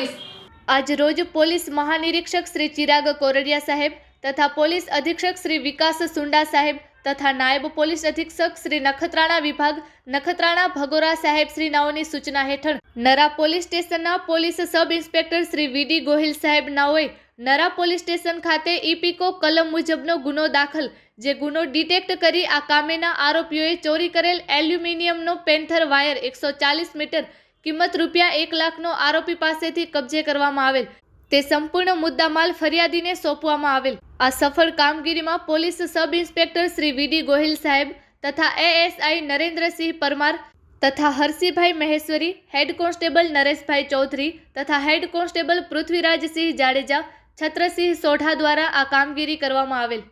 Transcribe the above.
Police. આજ રોજ police મહાનિરીક્ષક Shri Chirag Kordia સાહેબ તથા પોલીસ અધિક્ષક શ્રી વિકાસ સુંડા સાહેબ તથા નાયબ પોલીસ અધિક્ષક શ્રી નખત્રાણા વિભાગ નખત્રાણા ભગોરા સાહેબ શ્રી નાઓની સૂચના હેઠળ નરા પોલીસ સ્ટેશનના પોલીસ સબ ઇન્સ્પેક્ટર શ્રી વીડી ગોહિલ સાહેબ નાઓએ નરા પોલીસ સ્ટેશન ખાતે ઈપીકો કલમ મુજબનો ગુનો દાખલ જે ગુનો ડિટેક્ટ કરી આ કામેના આરોપીઓએ ચોરી કરેલ એલ્યુમિનિયમનો પેન્થર વાયર 140 મીટર કિંમત ₹1 લાખનો આરોપી પાસેથી કબજે કરવામાં આવેલ તે સંપૂર્ણ મુદ્દામાલ ફરિયાદીને સોંપવામાં આવેલ। આ સફળ કામગીરીમાં પોલીસ સબ ઇન્સ્પેક્ટર શ્રી વીડી ગોહિલ સાહેબ તથા એએસઆઈ નરેન્દ્રસિંહ પરમાર તથા હરસિભાઈ મહેશ્વરી, હેડ કોન્સ્ટેબલ નરેશભાઈ ચૌધરી તથા હેડ કોન્સ્ટેબલ પૃથ્વીરાજસિંહ જાડેજા, છત્રસિંહ સોઢા દ્વારા આ કામગીરી કરવામાં આવેલ।